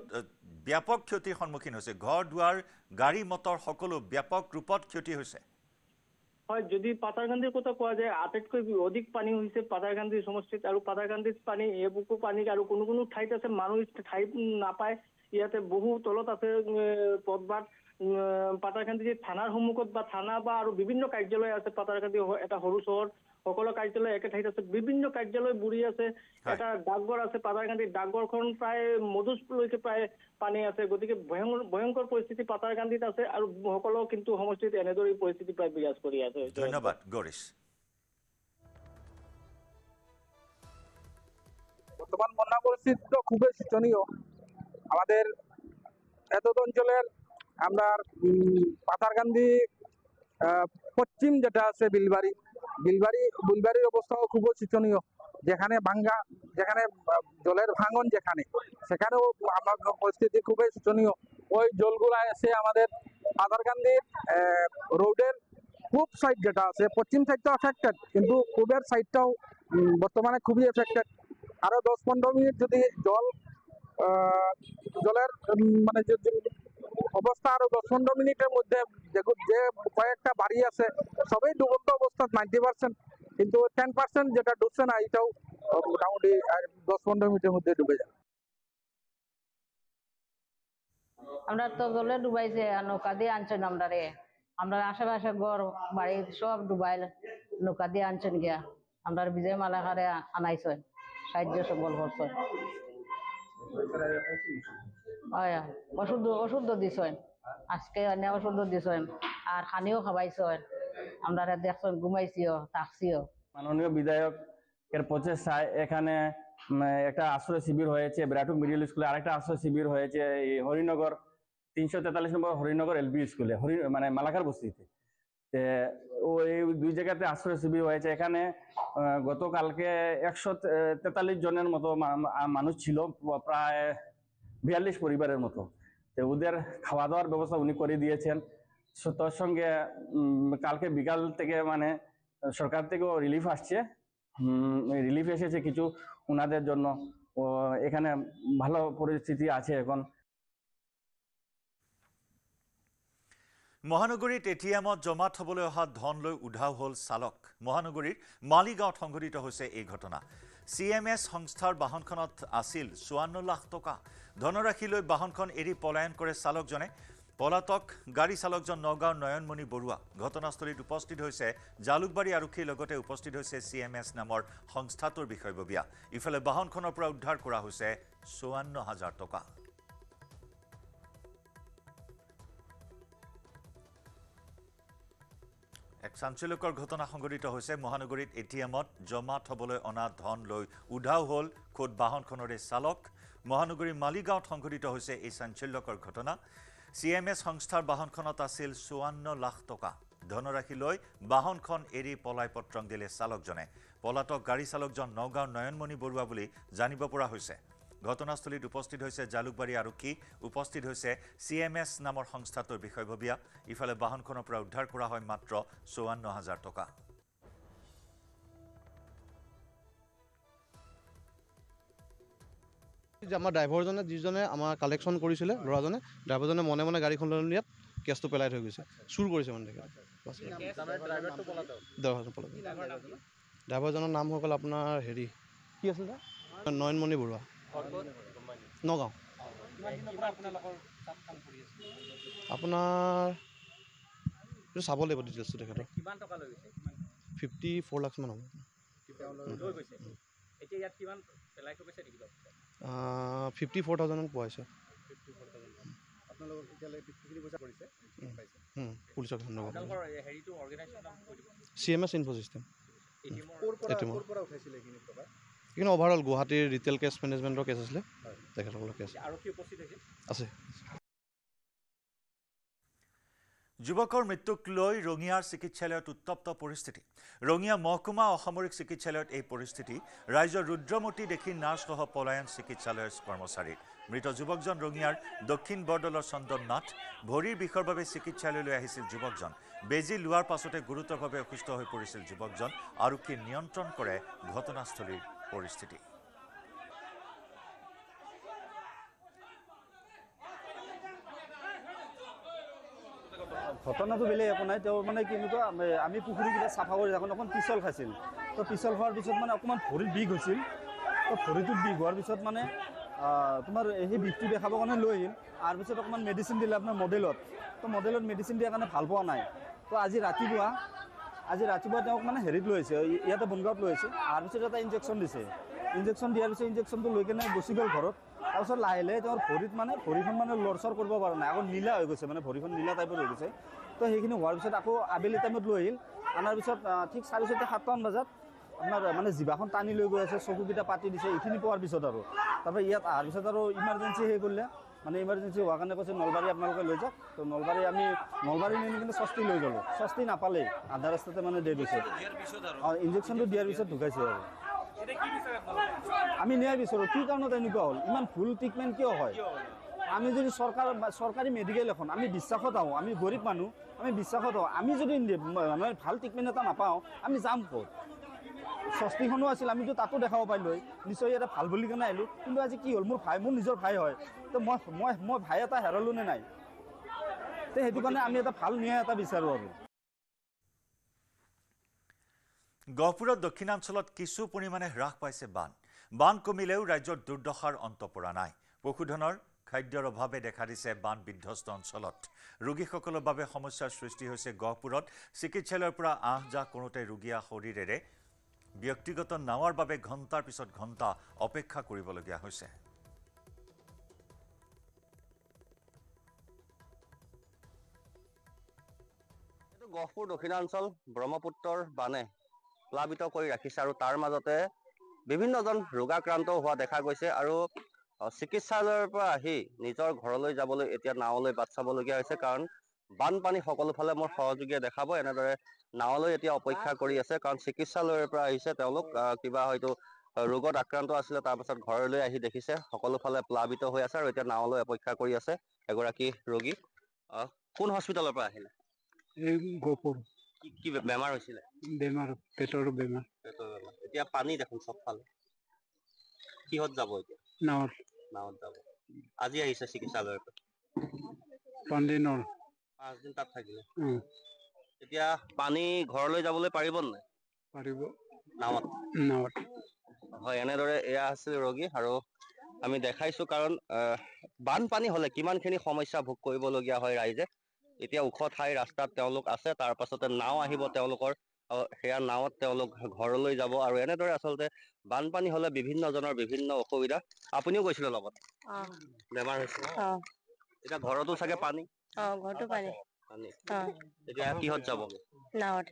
ব্যাপক ক্ষতিৰ সন্মুখীন হৈছে, ঘৰ দুৱাৰ, গাড়ী মটৰ সকলো ব্যাপক ৰূপত ক্ষতি হৈছে। হয়, যদি পাথাৰকান্দিৰ কথা কোৱা যায়, আটাইতকৈ অধিক পানী হৈছে পাথাৰকান্দি সমষ্টিত। আৰু পাথাৰকান্দিত পানী এবুকু পানী, আৰু কোনো ঠাইত আছে মানুহ ঠাই নাপায়। ইয়াতে বহু তলত আছে পথবাট। পাথাৰকান্দি থানাৰ সন্মুখত বা থানা বা আৰু বিভিন্ন কাৰ্যালয় আছে। পাথাৰকান্দি এটা সৰু চহৰ, সকলো কাৰ্যালয় একে ঠাইত আছে, বিভিন্ন কাৰ্যালয় বুৰি আছে। এটা ডাকঘৰ আছে, পাথাৰকান্দিৰ ডাকঘৰখন প্ৰায় মধুজলৈকে প্ৰায় পানী আছে। গতিকে ভয়ংকৰ পৰিস্থিতি পাথাৰকান্দিত আছে, আৰু সকলো কিন্তু সমষ্টিত এনেদৰে পৰিস্থিতি প্ৰায় বিৰাজ কৰি আছে। ধন্যবাদ গৌৰীশ। বর্তমান বন্যা পরিস্থিতি তো খুবই শোচনীয়। আমাদের এত অঞ্চলের আমরা পাথারকান্দি পশ্চিম যেটা আছে বিলবাড়ির অবস্থাও খুবই শোচনীয়। যেখানে ভাঙ্গা, যেখানে জলের ভাঙন যেখানে, সেখানেও আমার পরিস্থিতি খুবই শোচনীয়। ওই জলগুলা এসে আমাদের পাথারকান্দির রোডের পূব সাইড যেটা আছে, পশ্চিম সাইডটা এফেক্টেড, কিন্তু পূবের সাইডটাও বর্তমানে খুবই এফেক্টেড। আরো 10-15 মিনিট যদি জলের মানে অবস্থা আরো 10-15 মিনিটের মধ্যে যে কয়েকটা বাড়ি আছে সবই ডুবন্ত অবস্থা 90%, কিন্তু 10% যেটা ডুবছে না এটাও মোটামুটি 10-15 মিনিটের মধ্যে ডুবে যায়। আমরা তো জলে ডুবাইছে, নৌকা দিয়ে আনছেন আমরা আশেপাশে ঘর বাড়ি সব ডুবাইল, নৌকা দিয়ে আনছেন গিয়া আমরা বিজয় মালাকারে আনাইছেন, সাহায্য সকল করছেন। ওষুধ দিছেন, আজকে অনেক ওষুধ দিছেন, আর খানিও খাবাইছেন, আমরা দেখছেন ঘুমাইছিও থাকছিও। মাননীয় বিধায়ক এর প্রচেষ্টায় এখানে একটা আশ্রয় শিবির হয়েছে, ব্রাটুক মিডিল স্কুলে আরেকটা আশ্রয় শিবির হয়েছে এই হরিনগর 343 নম্বর হরিনগর এলপি স্কুলে, মানে মালাকার বস্তিতে। ওই দুই জায়গাতে আশ্রয় শিবির হয়েছে। এখানে গতকালকে 143 জনের মতো মানুষ ছিল, প্রায় 42 পরিবারের মতো। তো ওদের খাওয়া দাওয়ার ব্যবস্থা উনি করে দিয়েছেন। তার সঙ্গে কালকে বিকাল থেকে মানে সরকার থেকেও রিলিফ আসছে, রিলিফ এসেছে কিছু ওনাদের জন্য। এখানে ভালো পরিস্থিতি আছে এখন। মহানগৰীত এটিএমত জমা থবলৈ অহা ধন লৈ উধাও হ'ল চালক। মহানগৰীৰ মালিগাঁৱত সংঘটিত হৈছে এই ঘটনা। CMS সংস্থাৰ বাহনখনত আছিল 54 লাখ টকা। ধনৰাশি লৈ বাহনখন এৰি পলায়ন কৰে চালকজনে। পলাতক গাড়ী চালকজন নগাঁৱৰ নয়নমণি বৰুৱা। ঘটনাস্থলীত উপস্থিত হৈছে জালুকবাৰী আৰক্ষীৰ লগতে উপস্থিত হৈছে CMS নামৰ সংস্থাটোৰ বিষয়ববীয়া। ইফালে বাহনখনৰ পৰা উদ্ধাৰ কৰা হৈছে 54,000 টকা। এক চাঞ্চল্যকৰ ঘটনা সংঘটিত হৈছে। মহানগৰীত এটিএমত জমা থবলৈ অনা ধন লৈ উধাও হ'ল খোদ বাহনখনৰে চালক। মহানগৰীৰ মালিগাঁৱত সংঘটিত হৈছে এই চাঞ্চল্যকৰ ঘটনা। CMS সংস্থাৰ বাহনখনত আছিল 54 লাখ টকা। ধনৰাশি লৈ বাহনখন এৰি পলাই পত্ৰং দিলে চালকজনে। পলাতক গাড়ী চালকজন নগাঁৱৰ নয়নমণি বৰুৱা বুলি জানিব পৰা হৈছে। ঘটনাস্থলীত উপস্থিত হৈছে জালুকবাৰী আৰক্ষী, উপস্থিত হৈছে CMS নামৰ সংস্থাটোৰ বিষয়ববীয়া। ইফালে বাহনখনৰ পৰা উদ্ধাৰ কৰা হয় মাত্ৰ 54,000 টকা। আমাৰ ড্ৰাইভাৰজনে যিজনে আমাৰ কালেকশ্যন কৰিছিলে, ল'ৰাজনে ড্ৰাইভাৰজনে মনে মনে গাড়ীখন লৈ নিয়াত কেছটো পেলাই থৈ গৈছে, চুৰ কৰিছে মানে ড্ৰাইভাৰজনৰ নাম হৈ গ'ল আপোনাৰ কি আছিলে নয়নমণি বৰুৱা, নগাঁও। আপোনাৰ এইটো চাব লাগিব ডিটেইলছটো তেখেতৰ। 54 লাখ মান হ'ব। 54,000 পোৱা হৈছে। পুলিচক ধন্যবাদ। CMS info system. এইখিনি অভাৰঅল গুৱাহাটীৰ ৰিটেইল কেছ মেনেজমেণ্টৰ কেছ আছিলে, তেখেতসকলৰ কেছ আছে। যুৱকৰ মৃত্যুক লৈ ৰঙিয়াৰ চিকিৎসালয়ত উত্তপ্ত পৰিস্থিতি। ৰঙিয়া মহকুমা অসামৰিক চিকিৎসালয়ত এই পৰিস্থিতি। ৰাইজৰ ৰুদ্ৰমূৰ্তি দেখি নাৰ্ছসহ পলায়ন চিকিৎসালয়ৰ কৰ্মচাৰীৰ। মৃত যুৱকজন ৰঙিয়াৰ দক্ষিণ বৰদলৰ চন্দন নাথ। ভৰিৰ বিষৰ বাবে চিকিৎসালয়লৈ আহিছিল যুৱকজন। বেজী লোৱাৰ পাছতে গুৰুতৰভাৱে অসুস্থ হৈ পৰিছিল যুৱকজন। আৰক্ষীয়ে নিয়ন্ত্ৰণ কৰে ঘটনাস্থলীৰ পৰিস্থিতি। ঘটনাটো বেলেগ একো নাই। তেওঁ মানে কেনেকুৱা, আমি পুখুৰীকেইটা চাফা কৰি থাকোঁ, অকণ পিছল খাইছিল। তো পিছল খোৱাৰ পিছত মানে অকণমান ভৰিত বিষ হৈছিল। তো ভৰিটোত বিষ হোৱাৰ পিছত মানে তোমাৰ সেই বিষটো দেখাবৰ কাৰণে লৈ আহিল। তাৰ পিছত অকণমান মেডিচিন দিলে আপোনাৰ মডেলত। তো মডেলত মেডিচিন দিয়াৰ কাৰণে ভাল পোৱা নাই। তো আজি ৰাতিপুৱা তেওঁক মানে হেৰিত লৈ আহিছে, ইয়াতে বনগাঁৱত লৈ আহিছে। তাৰপিছত এটা ইনজেকশ্যন দিছে। ইনজেকশ্যন দিয়াৰ পিছত ইনজেকশ্যনটো লৈ কেনে গুচি গ'ল ঘৰত। তাৰপিছত লাহে লাহে তেওঁৰ ভৰিখন মানে লৰচৰ কৰিব পৰা নাই, আকৌ নীলা হৈ গৈছে, মানে ভৰিখন নীলা টাইপৰ হৈ গৈছে। তো সেইখিনি হোৱাৰ পিছত আকৌ আবেলি টাইমত লৈ আহিল। অনাৰ পিছত ঠিক 7:30 বজাত আপোনাৰ মানে জিভাখন টানি লৈ গৈ আছে, চকুকেইটা পাতি দিছে। এইখিনি পোৱাৰ পিছত আৰু তাৰপৰা ইয়াত অহাৰ পিছত আৰু ইমাৰ্জেঞ্চি সেই কৰিলে, মানে ইমাৰ্জেঞ্চি হোৱাৰ কাৰণে কৈছে নলবাৰী আপোনালোকে লৈ যাওক। তো নলবাৰী নি কিন্তু ষষ্ঠী লৈ গ'লোঁ। ষষ্ঠী নাপালেই, আধা ৰাস্তাতে মানে ডেড হৈছে। ইনজেকশ্যনটো দিয়াৰ পিছত ঢুকাইছে আৰু। আমি ন্যায় বিচাৰোঁ কি কাৰণত এনেকুৱা হ'ল ইমান ভুল ট্ৰিটমেণ্ট কিয় হয় আমি যদি চৰকাৰী মেডিকেল এখন আমি বিশ্বাসত আহোঁ আমি গৰীব মানুহ আমি বিশ্বাসত আহোঁ আমি যদি মানে ভাল ট্ৰিটমেণ্ট এটা নাপাওঁ আমি যাম ক'ত স্বস্তিখনো আছিল আমিতো তাতো দেখাব পাৰিলোঁ নিশ্চয় এটা ভাল বুলি কাৰণে আহিলোঁ কিন্তু আজি কি হ'ল মোৰ নিজৰ ভাই হয় তো মই ভাই এটা হেৰালোঁ নে নাই তো সেইটো কাৰণে আমি এটা ভাল ন্যায় এটা বিচাৰোঁ আৰু গহপুৰৰ দক্ষিণাঞ্চলত কিছু পৰিমাণে হ্ৰাস পাইছে বান কমিলেও ৰাজ্যৰ দুৰ্দশাৰ অন্ত পৰা নাই পশুধনৰ খাদ্যৰ অভাৱে দেখা দিছে বান বিধ্বস্ত অঞ্চলত ৰোগীসকলৰ বাবে সমস্যাৰ সৃষ্টি হৈছে গহপুৰত চিকিৎসালয়ৰ পৰা আহ-যাহ কৰোঁতে ৰোগীয়া শৰীৰেৰে ব্যক্তিগত নাৱৰ বাবে ঘণ্টাৰ পিছত ঘণ্টা অপেক্ষা কৰিবলগীয়া হৈছে গহপুৰ দক্ষিণাঞ্চল ব্ৰহ্মপুত্ৰৰ বানে প্লাবিত কৰি ৰাখিছে আৰু তাৰ মাজতে বিভিন্নজন ৰোগাক্ৰান্ত হোৱা দেখা গৈছে আৰু চিকিৎসালয়ৰ পৰা আহি নিজৰ ঘৰলৈ যাবলৈ এতিয়া নাৱলৈ বাট চাবলগীয়া হৈছে কাৰণ বানপানী সকলোফালে মোৰ সহযোগীয়ে দেখাব এনেদৰে নাৱলৈ এতিয়া অপেক্ষা কৰি আছে কাৰণ চিকিৎসালয়ৰ পৰা আহিছে তেওঁলোক কিবা হয়তো ৰোগত আক্ৰান্ত আছিলে তাৰপাছত ঘৰলৈ আহি দেখিছে সকলোফালে প্লাবিত হৈ আছে আৰু এতিয়া নাৱলৈ অপেক্ষা কৰি আছে এগৰাকী ৰোগী কোন হস্পিটেলৰ পৰা আহিলে গহপুৰ কি বেমাৰ হৈছিলে বেমাৰ পেটৰ বেমাৰ এতিয়া পানী দেখোন চবফালে কিহত যাব এতিয়া নাৱত যাব আজি আহিছে চিকিৎসালয়ৰ পৰা 5 দিনৰ 5 দিন তাত থাকিলে এতিয়া পানী ঘৰলৈ যাবলৈ পাৰিব নাই পাৰিব নাৱত হয় এনেদৰে এয়া আছিল ৰোগী আৰু আমি দেখাইছো কাৰণ বানপানী হলে কিমানখিনি সমস্যা ভোগ কৰিবলগীয়া হয় ৰাইজে এতিয়া ওখ ঠাই ৰাস্তাত তেওঁলোক আছে তাৰ পাছতে নাও আহিব তেওঁলোকৰ সেয়া নাৱত তেওঁলোক ঘৰলৈ যাব আৰু এনেদৰে আচলতে বানপানী হলে বিভিন্নজনৰ বিভিন্ন অসুবিধা আপুনিও গৈছিলে লগত বেমাৰ হৈছে এতিয়া ঘৰতো চাগে পানী ঘৰতো পানী এতিয়া কিহত যাব নাৱত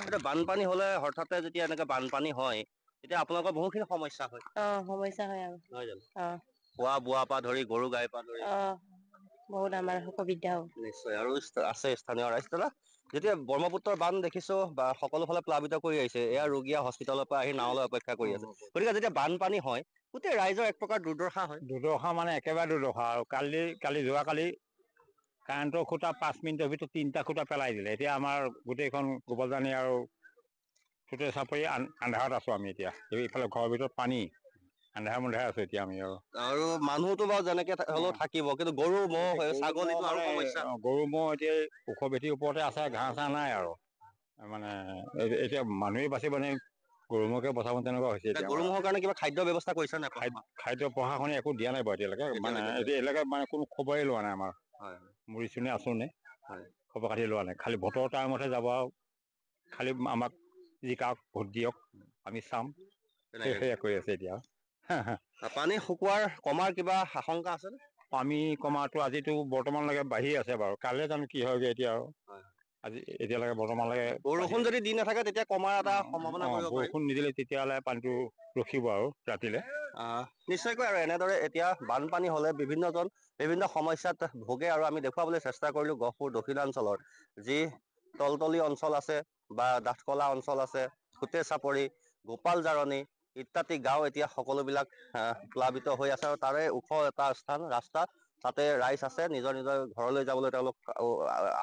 এতিয়া বানপানী হলে হঠাতে যেতিয়া এনেকে বানপানী হয় এতিয়া আপোনালোকৰ বহুখিনি সমস্যা হয় সমস্যা হয় আৰু নহয় জানো খোৱা বোৱা পৰা ধৰি গৰু গাই পৰা ধৰি বহুত আমাৰ অসুবিধা হয় নিশ্চয় আৰু আছে স্থানীয় ৰাইজ দাদা যেতিয়া ব্ৰহ্মপুত্ৰৰ বান দেখিছো বা সকলো ফালে প্লাবিত কৰি আহিছে এয়া ৰোগীয়া হস্পিটেলৰ পৰা আহি নাৱলৈ অপেক্ষা কৰি আছে গতিকে যেতিয়া বানপানী হয় গোটেই ৰাইজৰ এক প্ৰকাৰ দুৰ্দশা হয় দুৰ্দশা মানে একেবাৰে দুৰ্দশা আৰু যোৱাকালি কাৰেণ্টৰ খুঁটা 5 মিনিটৰ ভিতৰত 3টা খুঁটা পেলাই দিলে এতিয়া আমাৰ গোটেইখন গোপালজানি আৰু চুটে চাপৰি আন্ধাৰত আছো আমি এতিয়া এইফালে ঘৰৰ ভিতৰত পানী আন্ধাৰ আছো এতিয়া আমি আৰু মানুহতো বাৰু যেনেকে হলেও থাকিব কিন্তু গৰু ম'হ ছাগলীটো আৰু সমস্যা গৰু ম'হ এতিয়া ওখ ভেটিৰ ওপৰতে আছে ঘাঁহ চাহ নাই আৰু মানে এতিয়া মানুহে বাচিব নে গৰু ম'হকে বচাব তেনেকুৱা হৈছে গৰু ম'হৰ কাৰণে কিবা খাদ্য ব্যৱস্থা কৰিছে নে খাদ্য প্ৰশাসনে একো দিয়া নাই বাৰু এতিয়ালৈকে মানে এতিয়ালৈকে মানে কোনো খবৰে লোৱা নাই আমাৰ মৰিছো নে আছো নে খবৰ খাতি লোৱা নাই খালি ভোটৰ টাইমতহে যাব আৰু খালি আমাক জিকাওক ভোট দিয়ক আমি চাম সেয়া কৰি আছে এতিয়া পানী শুকোৱাৰ কমাৰ কিবা আশংকা আছে পানী কমাটো আজিতো বৰ্তমানলৈকে বাঢ়ি আছে বাৰু কাইলৈ জানো কি হয়গৈ এতিয়া আৰু আজি এতিয়ালৈকে বৰ্তমানলৈকে বৰষুণ যদি দি নাথাকে তেতিয়া কমাৰ এটা সম্ভাৱনা বৰষুণ নিদিলে তেতিয়াহ'লে পানীটো ৰখিব আৰু ৰাতিলে নিশ্চয়কৈ আৰু এনেদৰে এতিয়া বানপানী হলে বিভিন্ন সমস্যাত ভোগে আৰু আমি দেখুৱাবলৈ চেষ্টা কৰিলো গহপুৰ দক্ষিণাঞ্চলৰ যি তলতলি অঞ্চল আছে বা ডাঠকলা অঞ্চল আছে খুটে চাপৰি গোপাল জাৰণি ইত্যাদি গাঁও এতিয়া সকলোবিলাক প্লাবিত হৈ আছে আৰু তাৰে ওখ এটা স্থান ৰাস্তা তাতে ৰাইজ আছে নিজৰ ঘৰলৈ যাবলৈ তেওঁলোক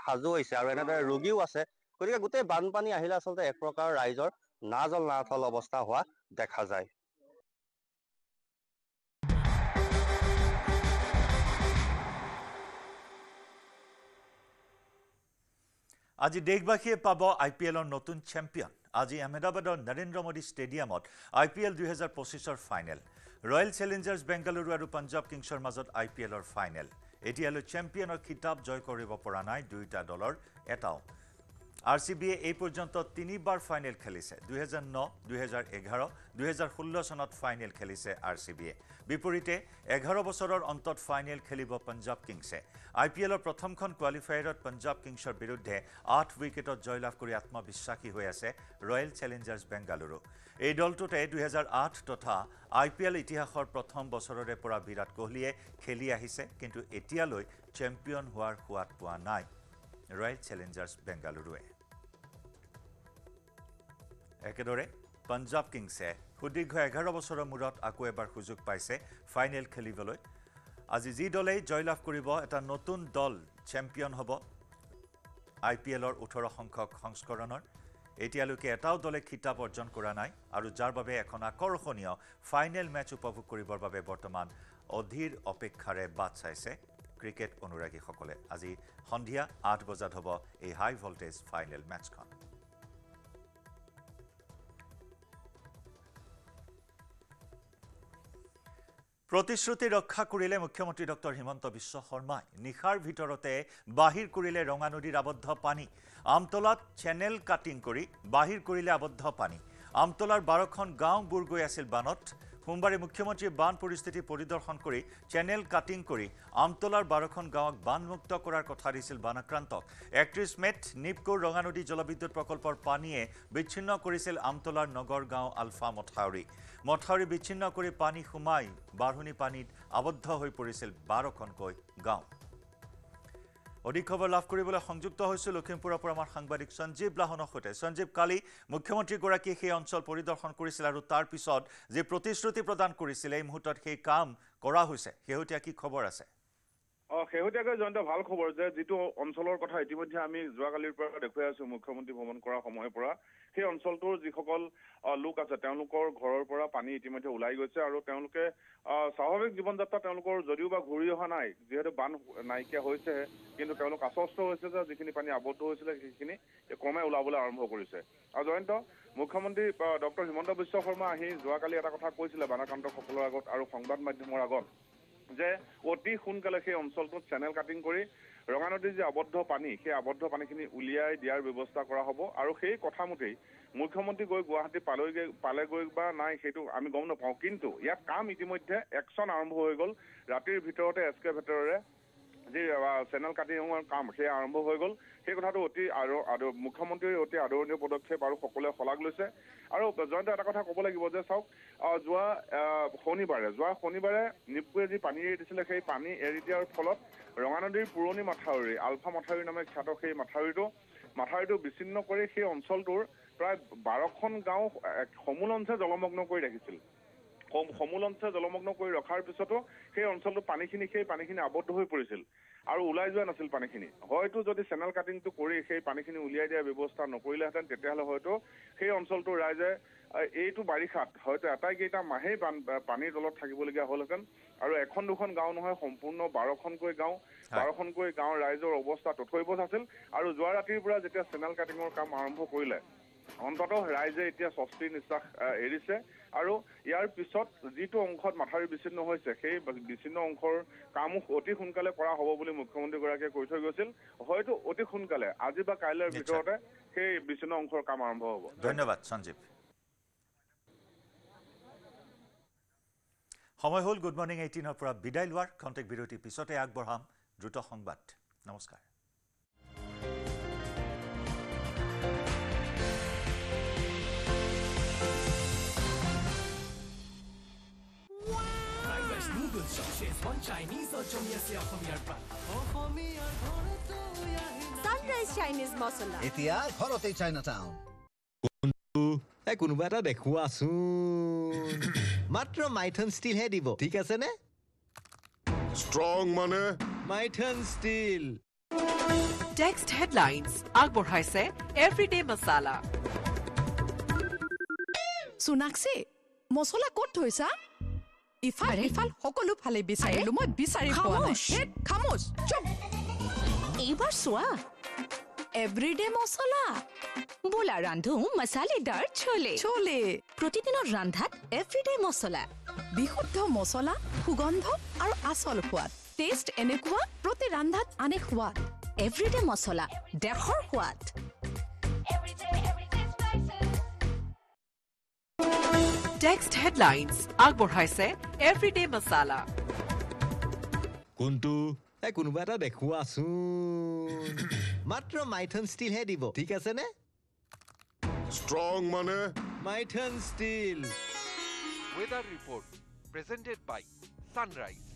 সাজু হৈছে আৰু এনেদৰে ৰোগীও আছে গতিকে গোটেই বানপানী আহিলে আচলতে এক প্ৰকাৰ ৰাইজৰ নাজল নাথল অৱস্থা হোৱা দেখা যায় আজি দেশবাসীয়ে পাব IPLৰ নতুন চেম্পিয়ন আজি আহমেদাবাদৰ নৰেন্দ্ৰ মোদী ষ্টেডিয়ামত IPL 2025ৰ ফাইনেল ৰয়েল চেলেঞ্জাৰ্ছ বেংগালুৰু আৰু পাঞ্জাব কিংছৰ মাজত IPLৰ ফাইনেল এতিয়ালৈ চেম্পিয়নৰ খিতাপ জয় কৰিব পৰা নাই দুয়োটা দলৰ এটাও RCBয়ে এই পৰ্যন্ত 3বাৰ ফাইনেল খেলিছে 2009 2011 2016 চনত ফাইনেল খেলিছে RCBয়ে বিপৰীতে 11 বছৰৰ অন্তত ফাইনেল খেলিব পাঞ্জাব কিংছে IPLৰ প্ৰথমখন কোৱালিফায়াৰত পাঞ্জাব কিংছৰ বিৰুদ্ধে 8 উইকেটত জয়লাভ কৰি আত্মবিশ্বাসী হৈ আছে ৰয়েল চেলেঞ্জাৰ্ছ বেংগালুৰু এই দলটোতে 2008 তথা IPL ইতিহাসৰ প্ৰথম বছৰৰে পৰা বিৰাট কোহলীয়ে খেলি আহিছে কিন্তু এতিয়ালৈ চেম্পিয়ন হোৱাৰ সোৱাদ পোৱা নাই ৰয়েল চেলেঞ্জাৰ্ছ বেংগালুৰুৱে একেদৰে পাঞ্জাব কিংছে সুদীৰ্ঘ 11 বছৰৰ মূৰত আকৌ এবাৰ সুযোগ পাইছে ফাইনেল খেলিবলৈ আজি যি দলেই জয়লাভ কৰিব এটা নতুন দল চেম্পিয়ন হ'ব IPLৰ 18 সংখ্যক সংস্কৰণৰ এতিয়ালৈকে এটাও দলে খিতাপ অৰ্জন কৰা নাই আৰু যাৰ বাবে এখন আকৰ্ষণীয় ফাইনেল মেচ উপভোগ কৰিবৰ বাবে বৰ্তমান অধীৰ অপেক্ষাৰে বাট চাইছে ক্ৰিকেট অনুৰাগীসকলে আজি সন্ধিয়া 8 বজাত হ'ব এই হাই ভল্টেজ ফাইনেল মেচখন প্ৰতিশ্ৰুতি ৰক্ষা কৰিলে মুখ্যমন্ত্ৰী ডক্টৰ হিমন্ত বিশ্ব শৰ্মাই নিশাৰ ভিতৰতে বাহিৰ কৰিলে ৰঙা নদীৰ আবদ্ধ পানী আমতলাত চেনেল কাটিং কৰি বাহিৰ কৰিলে আবদ্ধ পানী আমতলাৰ 12খন গাঁও বুৰ গৈ আছিল বানত সোমবাৰে মুখ্যমন্ত্ৰীয়ে বান পৰিস্থিতি পৰিদৰ্শন কৰি চেনেল কাটিং কৰি আমতলাৰ 12খন গাঁৱক বানমুক্ত কৰাৰ কথা দিছিল বানাক্ৰান্তক 31 মেত নিপকোৰ ৰঙা নদী জলবিদ্যুৎ প্ৰকল্পৰ পানীয়ে বিচ্ছিন্ন কৰিছিল আমতলাৰ নগৰ গাঁও আলফা মথাউৰি বিচ্ছিন্ন কৰি পানী সোমাই বাঢ়ুনি পানীত আবদ্ধ হৈ পৰিছিল 12খনকৈ গাঁও অধিক খবৰ লাভ কৰিবলৈ সংযুক্ত হৈছে লখিমপুৰৰ পৰা আমাৰ সাংবাদিক সঞ্জীৱ লাহনৰ সৈতে সঞ্জীৱ কালি মুখ্যমন্ত্ৰীগৰাকীয়ে সেই অঞ্চল পৰিদৰ্শন কৰিছিল আৰু তাৰ পিছত যে প্ৰতিশ্ৰুতি প্ৰদান কৰিছিল এই মুহূৰ্তত সেই কাম কৰা হৈছে শেহতীয়া কি খবৰ আছে শেহতীয়াকৈ জয়ন্ত ভাল খবৰ যে যিটো অঞ্চলৰ কথা ইতিমধ্যে আমি যোৱাকালিৰ পৰা দেখুৱাই আছো মুখ্যমন্ত্ৰী ভ্ৰমণ কৰাৰ সময়ৰ পৰা সেই অঞ্চলটোৰ যিসকল লোক আছে তেওঁলোকৰ ঘৰৰ পৰা পানী ইতিমধ্যে ওলাই গৈছে আৰু তেওঁলোকে স্বাভাৱিক জীৱন যাত্ৰা তেওঁলোকৰ যদিও বা ঘূৰি অহা নাই যিহেতু বান নাইকিয়া হৈছে কিন্তু তেওঁলোক আশ্বস্ত হৈছে যে যিখিনি পানী আবদ্ধ হৈছিলে সেইখিনি ক্ৰমে ওলাবলৈ আৰম্ভ কৰিছে আৰু জয়ন্ত মুখ্যমন্ত্ৰী ডক্টৰ হিমন্ত বিশ্ব শৰ্মা আহি যোৱাকালি এটা কথা কৈছিলে বানাক্ৰান্তসকলৰ আগত আৰু সংবাদ মাধ্যমৰ আগত যে অতি সোনকালে সেই অঞ্চলটোত চেনেল কাটিং কৰি ৰঙা নদীৰ যে আবদ্ধ পানী সেই আবদ্ধ পানীখিনি উলিয়াই দিয়াৰ ব্যৱস্থা কৰা হ'ব আৰু সেই কথামতেই মুখ্যমন্ত্ৰী গৈ গুৱাহাটী পালেগৈ বা নাই সেইটো আমি গম নাপাওঁ কিন্তু ইয়াত কাম ইতিমধ্যে একশ্যন আৰম্ভ হৈ গ'ল ৰাতিৰ ভিতৰতে এক্সকেভেটৰেৰে যি চেনেল কাটিঙৰ কাম সেই আৰম্ভ হৈ গ'ল সেই কথাটো অতি আৰু মুখ্যমন্ত্ৰীৰ অতি আদৰণীয় পদক্ষেপ আৰু সকলোৱে শলাগ লৈছে আৰু জয়ন্ত এটা কথা ক'ব লাগিব যে চাওক যোৱা শনিবাৰে নিপকোৱে যি পানী এৰি দিছিলে সেই পানী এৰি দিয়াৰ ফলত ৰঙা নদীৰ পুৰণি মাথাউৰি আলফা মাথাউৰি নামে খ্যাত সেই মাথাউৰিটো বিচ্ছিন্ন কৰি সেই অঞ্চলটোৰ প্ৰায় 12খন গাঁও সমূলঞ্চে জলমগ্ন কৰি ৰাখিছিল সমূলঞ্চে জলমগ্ন কৰি ৰখাৰ পিছতো সেই অঞ্চলটো সেই পানীখিনি আবদ্ধ হৈ পৰিছিল আৰু ওলাই যোৱা নাছিল পানীখিনি হয়তো যদি চেনেল কাটিংটো কৰি সেই পানীখিনি উলিয়াই দিয়াৰ ব্যৱস্থা নকৰিলেহেঁতেন তেতিয়াহ'লে হয়তো সেই অঞ্চলটোৰ ৰাইজে এইটো বাৰিষাত হয়তো এটাইকেইটা মাহেই পানীৰ তলত থাকিবলগীয়া হ'লহেঁতেন আৰু এখন দুখন গাঁও নহয় সম্পূৰ্ণ 12খনকৈ গাঁৱৰ ৰাইজৰ অৱস্থা তথৈবচ আছিল আৰু যোৱা ৰাতিৰ পৰা যেতিয়া চেনেল কাটিঙৰ কাম আৰম্ভ কৰিলে অন্ততঃ ৰাইজে এতিয়া স্বস্তিৰ নিশ্বাস এৰিছে আৰু ইয়াৰ পিছত যিটো অংশত মাথাউৰি বিচ্ছিন্ন হৈছে সেই বিচ্ছিন্ন অংশৰ কামো অতি সোনকালে কৰা হ'ব বুলি মুখ্যমন্ত্ৰীগৰাকীয়ে কৈ থৈ গৈছিল হয়তো অতি সোনকালে আজি বা কাইলৈৰ ভিতৰতে সেই বিচ্ছিন্ন অংশৰ কাম আৰম্ভ হ'ব ধন্যবাদ সঞ্জীৱ সময় হ'ল গুড মৰ্নিং 18ৰ পৰা বিদায় লোৱাৰ খন্তেক বিৰতিৰ পিছতে আগবঢ়াম দ্ৰুত সংবাদ নমস্কাৰ Sunrise Chinese Masala. এতিয়া ঘৰতে চাইনাটাউন কোনোবা এটা দেখুৱাচোন মাত্ৰ মাইথন ষ্টিলহে দিব ঠিক আছে নে ষ্ট্ৰং মানে মাইথন ষ্টিল টেক্সট হেডলাইনছ আগবঢ়াইছে এভৰিডে মছালা সোনাক্ষী মছলা ক'ত থৈছা ইফাল সকলো ফালে বিচাৰিলো মই বিচাৰি পোৱা নাই খামোছ চুপ এইবাৰ চোৱা এভৰিডে মছলা বোলা ৰান্ধো মছালেদাৰ চলে প্ৰতিদিনৰ ৰান্ধাত এভৰিডে মছলা বিশুদ্ধ মছলা সুগন্ধ আৰু আচল সোৱাদ টেষ্ট এনেকুৱা প্ৰতি ৰান্ধাত আনে সোৱাদ এভৰিডে মছলা দেশৰ সোৱাদ টেক্সট হেডলাইনছ আগবঢ়াইছে এভৰিডে মছালা কোনটো কোনোবা এটা দেখুৱাচোন মাত্ৰ মাইথন ষ্টিলহে দিব ঠিক আছে নে ষ্ট্ৰং মানে Maithon steel Weather report presented by Sunrise.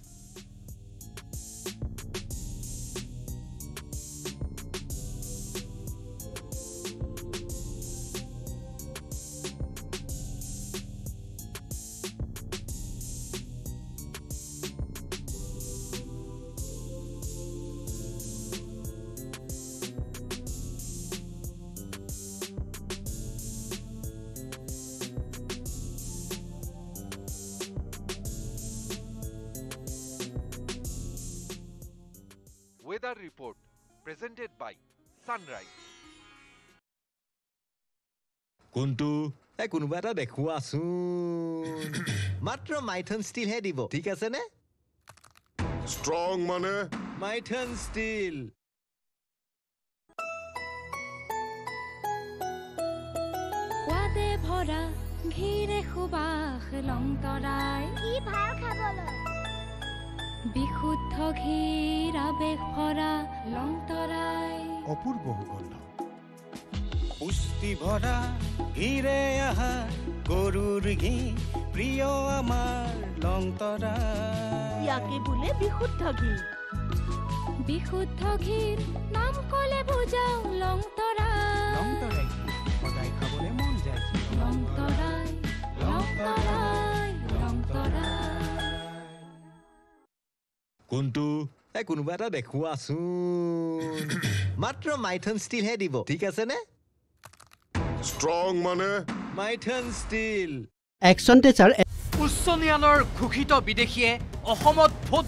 Weather report presented by Sunrise. কোনটো কোনোবা এটা দেখুৱাচোন মাত্ৰ মাইথন ষ্টিল হে দিব ঠিক আছে নে ষ্ট্ৰং মানে মাইথন ষ্টিল সোৱাদে ভৰা ঘিৰে সুবাস লংতৰাই কি ভাল খাবলৈ বিশুদ্ধ ঘিৰ আবেগ ভৰা লংতৰাই অপূৰ্ব সুগন্ধ পুষ্টি ভৰা ঘিৰে আহা গৰুৰ ঘি প্ৰিয় আমাৰ লংতৰাই ইয়াকে বোলে বিশুদ্ধ ঘি বিশুদ্ধ ঘিৰ নাম কলে বুজাও লংতৰাই লংতৰাই সদায় খাবলৈ মন যায় লংতৰাই লংতৰাই লংতৰাই কোনটো কোনোবা এটা দেখুৱাচোন মাত্ৰ মাইথন ষ্টিল হে দিব ঠিক আছে নে ষ্ট্ৰং মানে মাইথন ষ্টিল একচন টেচাৰ উচ্চ ন্যায়ালয়ৰ ঘোষিত বিদেশীয়ে অসমত ভোট